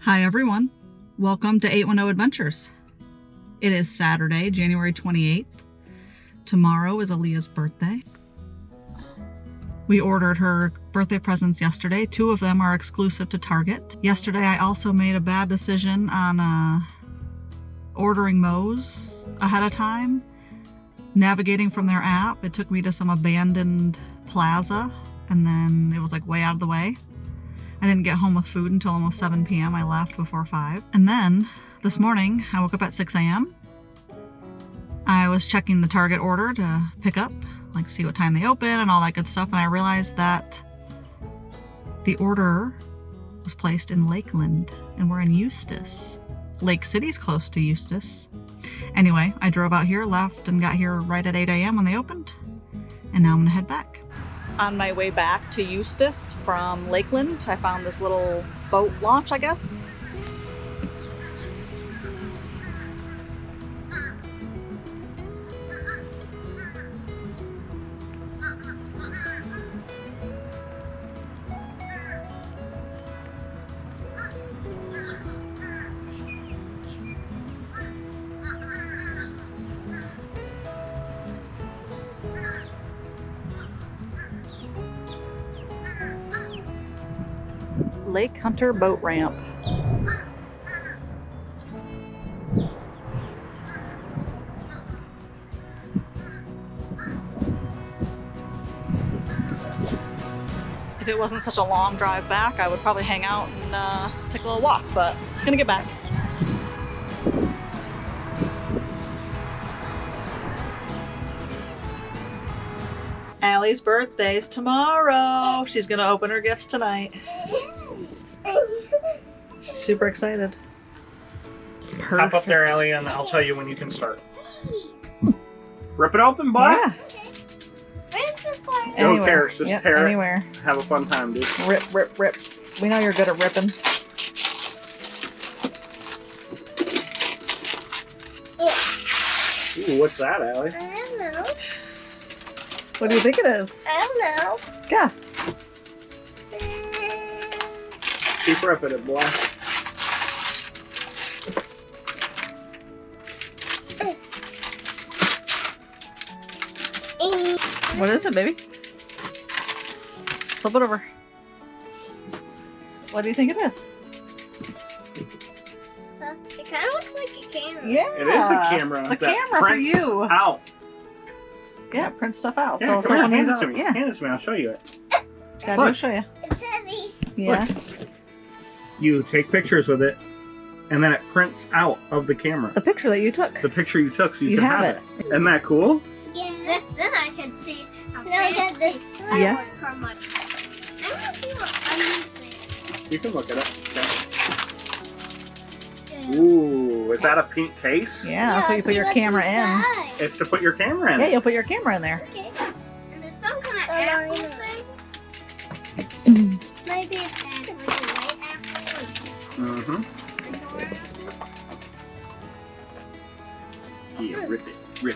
Hi everyone, welcome to 810 Adventures. It is Saturday, January 28th. Tomorrow is Aaliyah's birthday. We ordered her birthday presents yesterday. 2 of them are exclusive to Target. Yesterday I also made a bad decision on ordering Moe's ahead of time. Navigating from their app, it took me to some abandoned plaza and then it was like way out of the way. I didn't get home with food until almost 7 p.m. I left before 5. And then this morning, I woke up at 6 a.m. I was checking the Target order to pick up, like see what time they open and all that good stuff. And I realized that the order was placed in Lakeland and we're in Eustis. Lake City's close to Eustis. Anyway, I drove out here, left, and got here right at 8 a.m. when they opened. And now I'm gonna head back. On my way back to Eustis from Lakeland, I found this little boat launch, I guess. Lake Hunter boat ramp. If it wasn't such a long drive back, I would probably hang out and take a little walk, but I'm gonna get back. Allie's birthday's tomorrow. She's gonna open her gifts tonight. She's super excited. Hop up there, Allie, and I'll tell you when you can start. Rip it open, boy. Yeah. Who cares? Just tear it. Anywhere. Have a fun time, dude. Rip, rip, rip. We know you're good at ripping. Ooh, what's that, Allie? I don't know. What do you think it is? I don't know. Guess. Keep ripping it, boy. What is it, baby? Flip it over. What do you think it is? So, it kind of looks like a camera. Yeah. It is a camera. It's a that camera for prints you. Out. Yeah, print stuff out. Yeah, so it's come like on, one hand of it to those- me. Yeah. Hand it to me. I'll show you it. Daddy will show you. It's heavy. Yeah. Look. You take pictures with it, and then it prints out of the camera. The picture that you took. The picture you took, so you, You can have have it. Isn't that cool? Yeah. Then I can see how fancy Yeah. how much. I want to see what I'm You can look at it. Okay. Ooh, is that a pink case? Yeah, that's what you put your camera in. It's to put your camera in. Yeah, you'll put your camera in there. Okay. And there's some kind of apple thing. Maybe it's like a white apple. Mm-hmm. Yeah, rip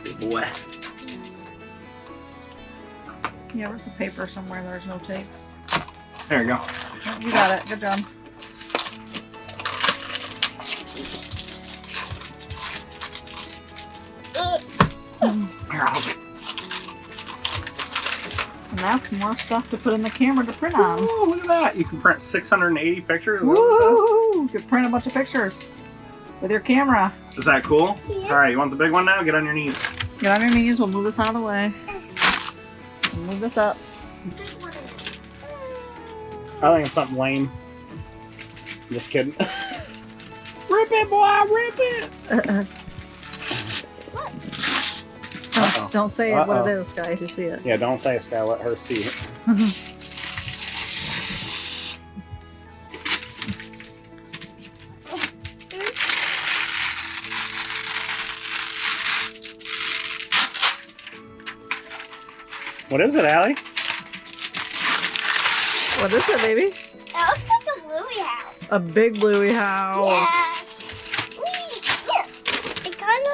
it, boy. Yeah, rip the paper somewhere there's no tape. There you go. Oh, you got it. Good job. Here, I'll hold it. And that's more stuff to put in the camera to print on. Oh, look at that. You can print 680 pictures. Woo! You can print a bunch of pictures with your camera. Is that cool? Yeah. All right, you want the big one now? Get on your knees. Get on your knees. We'll move this out of the way. We'll move this up. I think it's something lame. Just kidding. Rip it, boy, rip it. Uh-oh. Don't say what it is, Sky, if you see it. Yeah, don't say it, Sky. Let her see it. What is it, Allie? What is it, baby? That looks like a Louie house. A big Louie house. Yeah. It kind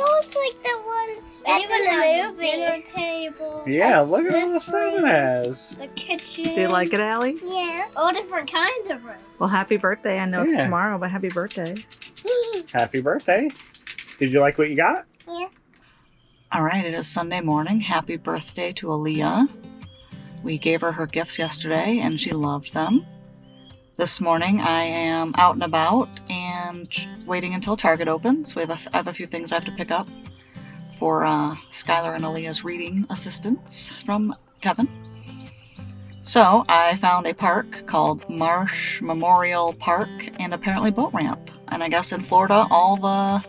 of looks like the one That's Even a a dinner table. Yeah, look at all the This stuff it room. has. The kitchen. Do you like it, Allie? Yeah. All different kinds of rooms. Well, happy birthday. I know it's Yeah. tomorrow, but happy birthday. Happy birthday. Did you like what you got? Yeah. All right, it is Sunday morning. Happy birthday to Aaliyah. We gave her gifts yesterday and she loved them. This morning I am out and about and waiting until Target opens. I have a few things I have to pick up for Skylar and Aaliyah's reading assistance from Kevin. So I found a park called Marsh Memorial Park and apparently boat ramp. And I guess in Florida all the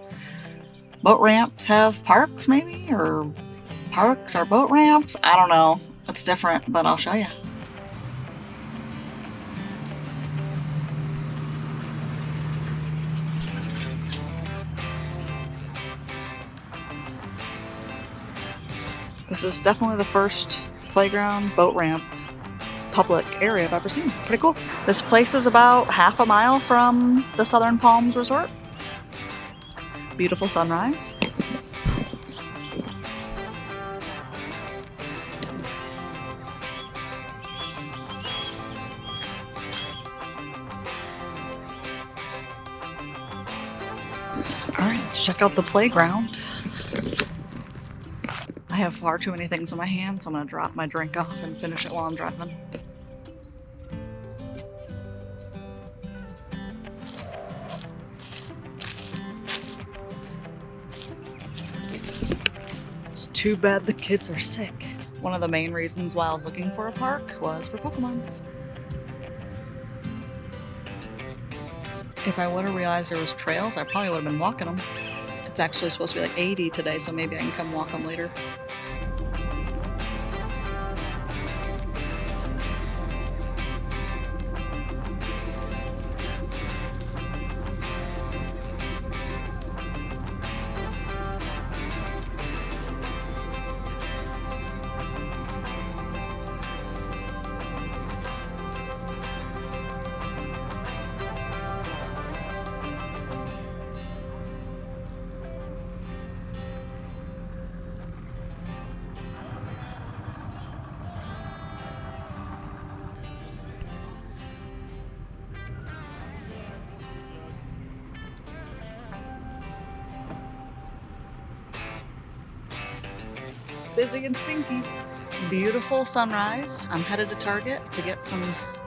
boat ramps have parks maybe, or parks or boat ramps. I don't know. It's different, but I'll show you. This is definitely the first playground boat ramp public area I've ever seen. Pretty cool. This place is about half a mile from the Southern Palms Resort. Beautiful sunrise. Alright, let's check out the playground. I have far too many things in my hand, so I'm going to drop my drink off and finish it while I'm driving. It's too bad the kids are sick. One of the main reasons why I was looking for a park was for Pokemon. If I would have realized there was trails, I probably would have been walking them. It's actually supposed to be like 80 today, so maybe I can come walk them later. Busy and stinky. Beautiful sunrise. I'm headed to Target to get some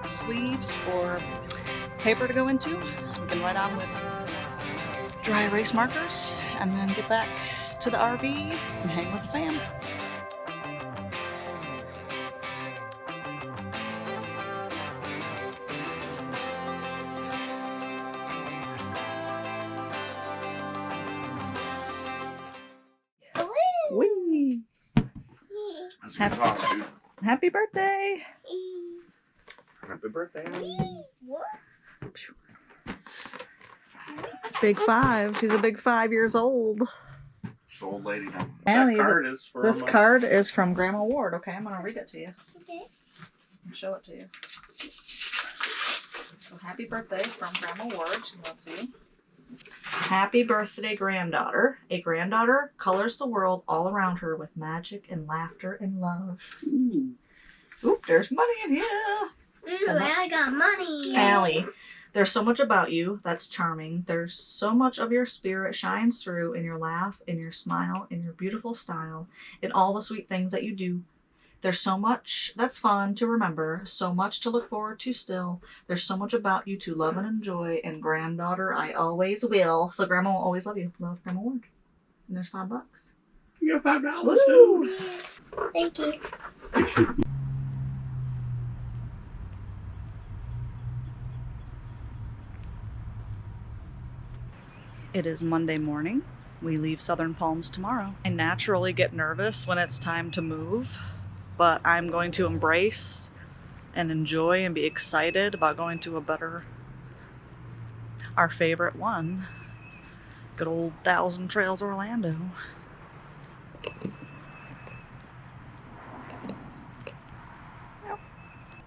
sleeves or paper to go into. We can write on with dry erase markers and then get back to the RV and hang with the fam. Whee! Happy birthday! Happy birthday. What? Big 5. She's a big 5 years old. This old lady. Allie, That card is for This card is from Grandma Ward. Okay, I'm gonna read it to you Okay. and show it to you. So happy birthday from Grandma Ward. She loves you. Happy birthday, granddaughter. A granddaughter colors the world all around her with magic and laughter and love. Ooh. Oop, there's money in here. Ooh, I got money. Allie, there's so much about you that's charming. There's so much of your spirit shines through in your laugh, in your smile, in your beautiful style, in all the sweet things that you do. There's so much that's fun to remember, so much to look forward to still. There's so much about you to love and enjoy, and granddaughter, I always will. So Grandma will always love you. Love, Grandma Ward. And there's $5. You got $5 Woo! too. Thank you. It is Monday morning. We leave Southern Palms tomorrow. I naturally get nervous when it's time to move, but I'm going to embrace and enjoy and be excited about going to our favorite one, good old Thousand Trails Orlando.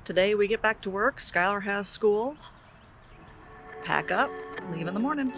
Today we get back to work. Skylar has school. Pack up, leave in the morning.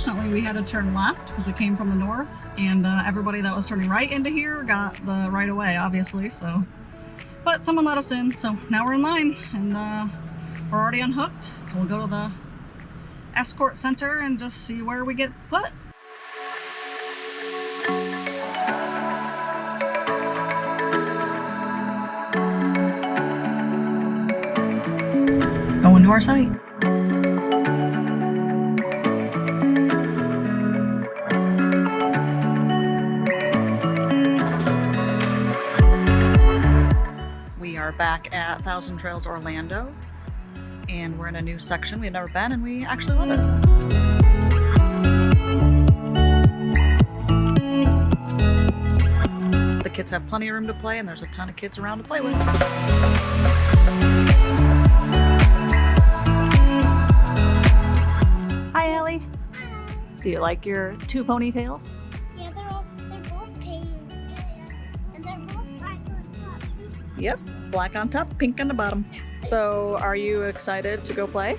unfortunately we had to turn left because we came from the north, and everybody that was turning right into here got the right of way, obviously, so. But someone let us in, so now we're in line, and we're already unhooked, so we'll go to the escort center and just see where we get put. Going to our site. We are back at Thousand Trails Orlando, and we're in a new section we've never been, and we actually love it. The kids have plenty of room to play, and there's a ton of kids around to play with. Hi, Allie. Do you like your two ponytails? Yeah, they're both pink. And they're both black on top. Yep, black on top, pink on the bottom. So, are you excited to go play?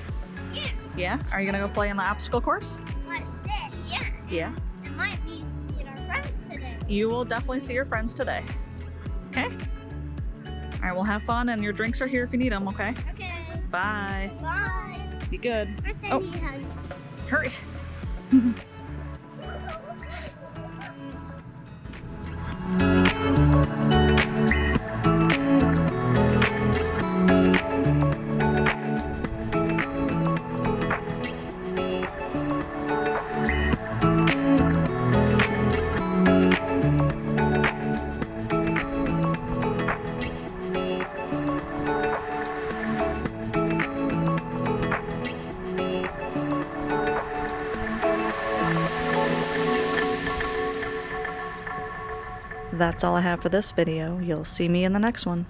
Yeah. Yeah? Are you gonna go play on the obstacle course? What's this? Yeah. Yeah. It might be meet our friends today. You will definitely see your friends today. Okay? Alright, we'll have fun, and your drinks are here if you need them, okay? Okay. Bye. Bye. Be good. Birthday Oh. hug. Hurry. That's all I have for this video. You'll see me in the next one.